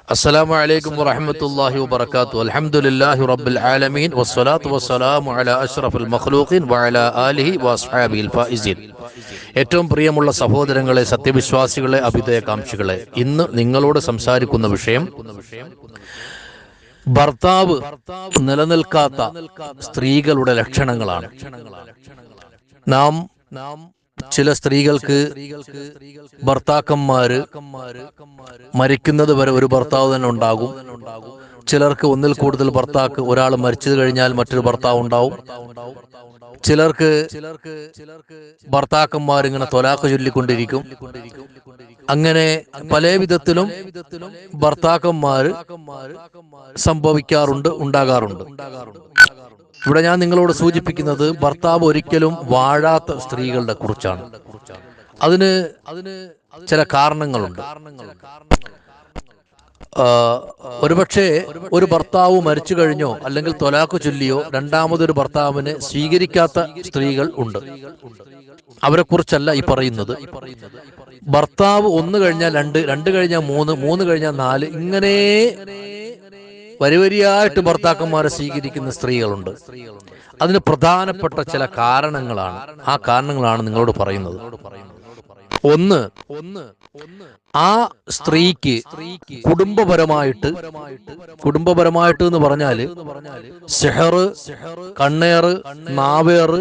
السلام عليكم ورحمة الله وبركاته. الحمد لله رب العالمين والصلاة والسلام على أشرف المخلوقين وعلى آله وأصحابه الفائزين. ഏറ്റവും പ്രിയമുള്ള സഹോദരങ്ങളെ, സത്യവിശ്വാസികളെ, അഭ്യുദയകാംക്ഷികളെ, ഇന്ന് നിങ്ങളോട് സംസാരിക്കുന്ന വിഷയം ഭർത്താവ് നിലനിൽക്കാത്ത സ്ത്രീകളുടെ ലക്ഷണങ്ങളാണ്. നാം ചില സ്ത്രീകൾക്ക് ഭർത്താക്കന്മാര് മരിക്കുന്നത് വരെ ഒരു ഭർത്താവ് തന്നെ ഉണ്ടാകും. ചിലർക്ക് ഒന്നിൽ കൂടുതൽ ഭർത്താവ്, ഒരാൾ മരിച്ചു കഴിഞ്ഞാൽ മറ്റൊരു ഭർത്താവ് ഉണ്ടാവും. ചിലർക്ക് ഭർത്താക്കന്മാരിങ്ങനെ തൊലാഖ് ചൊല്ലിക്കൊണ്ടിരിക്കും. അങ്ങനെ പല വിധത്തിലും ഭർത്താക്കന്മാര് സംഭവിക്കാറുണ്ട്, ഉണ്ടാകാറുണ്ട്. ഇവിടെ ഞാൻ നിങ്ങളോട് സൂചിപ്പിക്കുന്നത് ഭർത്താവ് ഒരിക്കലും വാഴാത്ത സ്ത്രീകളുടെ കുറിച്ചാണ്. അതിന് ചില കാരണങ്ങളുണ്ട്. ഒരുപക്ഷെ ഒരു ഭർത്താവ് മരിച്ചു കഴിഞ്ഞോ അല്ലെങ്കിൽ തൊലാഖ് ചൊല്ലിയോ രണ്ടാമതൊരു ഭർത്താവിനെ സ്വീകരിക്കാത്ത സ്ത്രീകൾ ഉണ്ട്. അവരെ കുറിച്ചല്ല ഈ പറയുന്നത്. ഭർത്താവ് ഒന്ന് കഴിഞ്ഞാൽ രണ്ട്, രണ്ട് കഴിഞ്ഞാൽ മൂന്ന്, മൂന്ന് കഴിഞ്ഞാൽ നാല്, ഇങ്ങനെ വരിവരിയായിട്ട് ഭർത്താക്കന്മാരെ സ്വീകരിക്കുന്ന സ്ത്രീകളുണ്ട്. അതിന് പ്രധാനപ്പെട്ട ചില കാരണങ്ങളാണ്. ആ കാരണങ്ങളാണ് നിങ്ങളോട് പറയുന്നത്. ഒന്ന്, ആ സ്ത്രീക്ക് കുടുംബപരമായിട്ട് എന്ന് പറഞ്ഞാല് സിഹറ്, കണ്ണേറ്, നാവേറ്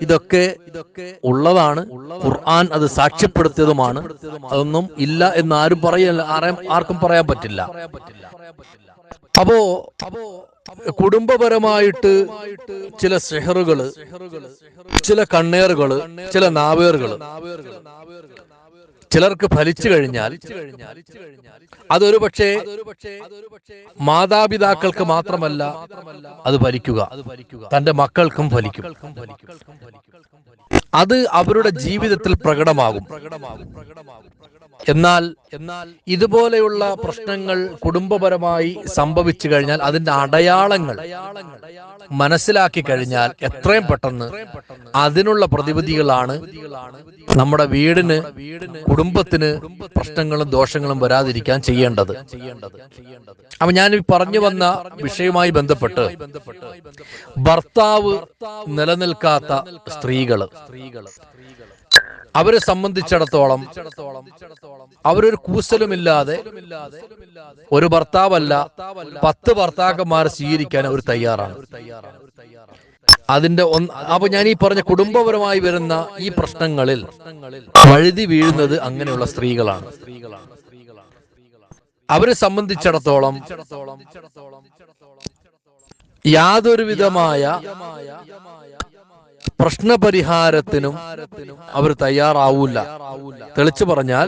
ഇതൊക്കെ ഉള്ളതാണ്. ഖുർആൻ അത് സാക്ഷ്യപ്പെടുത്തിയതുമാണ്. അതൊന്നും ഇല്ല എന്ന് ആർക്കും പറയാൻ പറ്റില്ല. അപ്പോ കുടുംബപരമായിട്ട് ചില സിഹറുകള്, ചില കണ്ണേറുകള്, ചില നാവേറുകള് ചിലർക്ക് ഫലിച്ചു കഴിഞ്ഞാൽ അതൊരു പക്ഷേ മാതാപിതാക്കൾക്ക് മാത്രമല്ല അത് ഫലിക്കുക, തന്റെ മക്കൾക്കും ഫലിക്കും. അത് അവരുടെ ജീവിതത്തിൽ പ്രകടമാകും. എന്നാൽ ഇതുപോലെയുള്ള പ്രശ്നങ്ങൾ കുടുംബപരമായി സംഭവിച്ചു കഴിഞ്ഞാൽ അതിന്റെ അടയാളങ്ങൾ മനസ്സിലാക്കി കഴിഞ്ഞാൽ എത്രയും പെട്ടെന്ന് അതിനുള്ള പ്രതിവിധികളാണ് നമ്മുടെ വീടിന്, കുടുംബത്തിന് പ്രശ്നങ്ങളും ദോഷങ്ങളും വരാതിരിക്കാൻ ചെയ്യേണ്ടത്. അപ്പൊ ഞാൻ പറഞ്ഞു വന്ന വിഷയവുമായി ബന്ധപ്പെട്ട് ഭർത്താവ് നിലനിൽക്കാത്ത സ്ത്രീകള്, അവരെ സംബന്ധിച്ചിടത്തോളം അവരൊരു കൂസലുമില്ലാതെ ഒരു ഭർത്താവല്ല 10 ഭർത്താക്കന്മാരെ സ്വീകരിക്കാൻ അവർ തയ്യാറാണ്. അപ്പൊ ഞാൻ ഈ പറഞ്ഞ കുടുംബപരമായി വരുന്ന ഈ പ്രശ്നങ്ങളിൽ വഴുതി വീഴുന്നത് അങ്ങനെയുള്ള സ്ത്രീകളാണ്. അവരെ സംബന്ധിച്ചിടത്തോളം യാതൊരു വിധമായ പ്രശ്നപരിഹാരത്തിനും അവർ തയ്യാറാവൂല. തെളിച്ചു പറഞ്ഞാൽ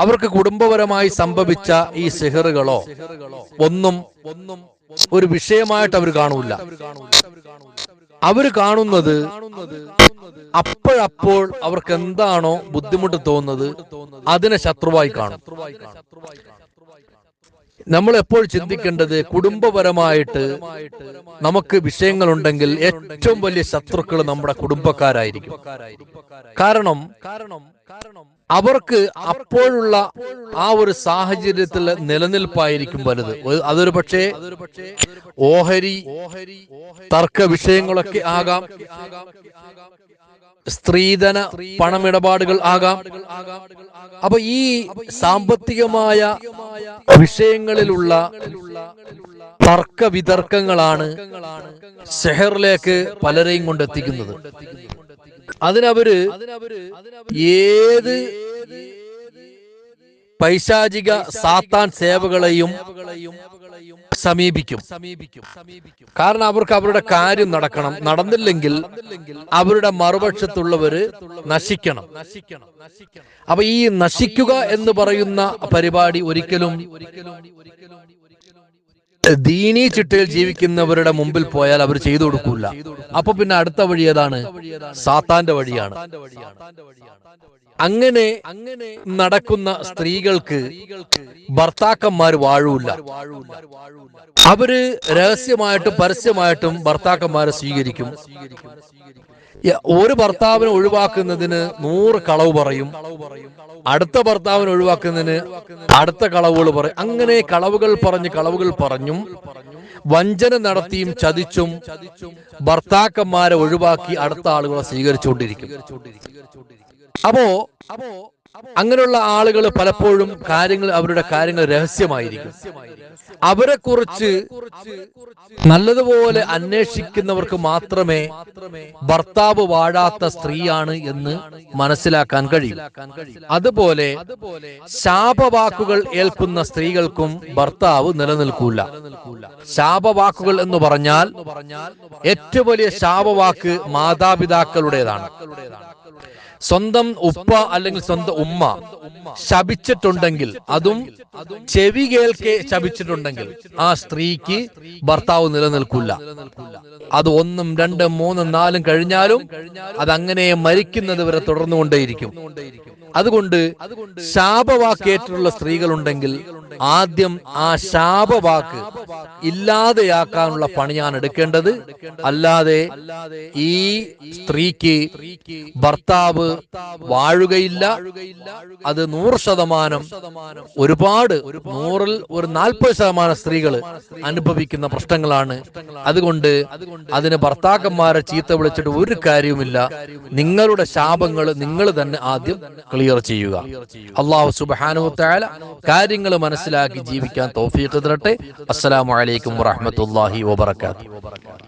അവർക്ക് കുടുംബപരമായി സംഭവിച്ച ഈ സിഹറുകളോ ഒന്നും ഒരു വിഷയമായിട്ട് അവർ കാണൂല. അവര് കാണുന്നത് അപ്പോഴപ്പോൾ അവർക്ക് എന്താണോ ബുദ്ധിമുട്ട് തോന്നുന്നത് അതിനെ ശത്രുവായി കാണും. നമ്മൾ എപ്പോൾ ചിന്തിക്കേണ്ടത്, കുടുംബപരമായിട്ട് നമുക്ക് വിഷയങ്ങളുണ്ടെങ്കിൽ ഏറ്റവും വലിയ ശത്രുക്കൾ നമ്മുടെ കുടുംബക്കാരായിരിക്കും. കാരണം അവർക്ക് അപ്പോഴുള്ള ആ ഒരു സാഹചര്യത്തിൽ നിലനിൽപ്പായിരിക്കും വലുത്. അതൊരു പക്ഷേ ഓഹരി, തർക്ക വിഷയങ്ങളൊക്കെ ആകാം, സ്ത്രീധന പണമിടപാടുകൾ ആകാം. അപ്പൊ ഈ സാമ്പത്തികമായ വിഷയങ്ങളിലുള്ള തർക്ക വിതർക്കങ്ങളാണ് സെഹറിലേക്ക് പലരെയും കൊണ്ടെത്തിക്കുന്നത്. അതിനവര് ഏത് പൈശാചിക സാത്താൻ സേവകളെയും സമീപിക്കും. കാരണം അവർക്ക് അവരുടെ കാര്യം നടക്കണം. നടന്നില്ലെങ്കിൽ അവരുടെ മറുപക്ഷത്തുള്ളവര് നശിക്കണം. അപ്പൊ ഈ നശിക്കുക എന്ന് പറയുന്ന പരിപാടി ഒരിക്കലും ദീനീ ചിട്ടയിൽ ജീവിക്കുന്നവരുടെ മുമ്പിൽ പോയാൽ അവർ ചെയ്തു കൊടുക്കൂല. അപ്പൊ പിന്നെ അടുത്ത വഴി ഏതാണ്? സാത്താന്റെ വഴിയാണ്. അങ്ങനെ നടക്കുന്ന സ്ത്രീകൾക്ക് ഭർത്താക്കന്മാർ വാഴൂല. അവര് രഹസ്യമായിട്ടും പരസ്യമായിട്ടും ഭർത്താക്കന്മാരെ സ്വീകരിക്കും. ഒരു ഭർത്താവിനെ ഒഴിവാക്കുന്നതിന് 100 കളവ് പറയും. അടുത്ത ഭർത്താവിനെ ഒഴിവാക്കുന്നതിന് അടുത്ത കളവുകൾ പറയും. അങ്ങനെ കളവുകൾ പറഞ്ഞും വഞ്ചന നടത്തിയും ചതിച്ചും ഭർത്താക്കന്മാരെ ഒഴിവാക്കി അടുത്ത ആളുകളെ സ്വീകരിച്ചുകൊണ്ടിരിക്കും. അപ്പോ അങ്ങനെയുള്ള ആളുകൾ പലപ്പോഴും അവരുടെ കാര്യങ്ങൾ രഹസ്യമായിരിക്കും. അവരെ കുറിച്ച് നല്ലതുപോലെ അന്വേഷിക്കുന്നവർക്ക് മാത്രമേ ഭർത്താവ് വാഴാത്ത സ്ത്രീയാണ് എന്ന് മനസ്സിലാക്കാൻ കഴിയും. അതുപോലെ ശാപവാക്കുകൾ ഏൽക്കുന്ന സ്ത്രീകൾക്കും ഭർത്താവ് നിലനിൽക്കൂല. ശാപവാക്കുകൾ എന്ന് പറഞ്ഞാൽ ഏറ്റവും വലിയ ശാപവാക്ക് മാതാപിതാക്കളുടേതാണ്. സ്വന്തം ഉപ്പ അല്ലെങ്കിൽ സ്വന്തം ഉമ്മ ശപിച്ചിട്ടുണ്ടെങ്കിൽ, അതും ചെവി കേൾക്കെ ശപിച്ചിട്ടുണ്ടെങ്കിൽ, ആ സ്ത്രീക്ക് ഭർത്താവ് നിലനിൽക്കില്ല. അത് 1, 2, 3, 4 കഴിഞ്ഞാലും അതങ്ങനെ മരിക്കുന്നത് വരെ തുടർന്നുകൊണ്ടേയിരിക്കും. അതുകൊണ്ട് ശാപവാക്കേറ്റുള്ള സ്ത്രീകളുണ്ടെങ്കിൽ ആദ്യം ആ ശാപവാക്ക് ഇല്ലാതെയാക്കാനുള്ള പണിയാണ് എടുക്കേണ്ടത്. അല്ലാതെ ഈ സ്ത്രീക്ക് ഭർത്താവ് വാഴുകയില്ല. അത് 100%, ഒരുപാട് 100-ൽ ഒരു 40% സ്ത്രീകൾ അനുഭവിക്കുന്ന പ്രശ്നങ്ങളാണ്. അതുകൊണ്ട് അതിന് ഭർത്താക്കന്മാരെ ചീത്ത വിളിച്ചിട്ട് ഒരു കാര്യവുമില്ല. നിങ്ങളുടെ ശാപങ്ങൾ നിങ്ങൾ തന്നെ ആദ്യം ക്ലിയർ ചെയ്യുക. അല്ലാഹു സുബ്ഹാനഹു വ തആല കാര്യങ്ങൾ മനസ്സിലാക്കി ജീവിക്കാൻ തൗഫീഖ് തരട്ടെ. അസ്സലാമു അലൈക്കും വറഹ്മത്തുള്ളാഹി വബറകാതുഹു.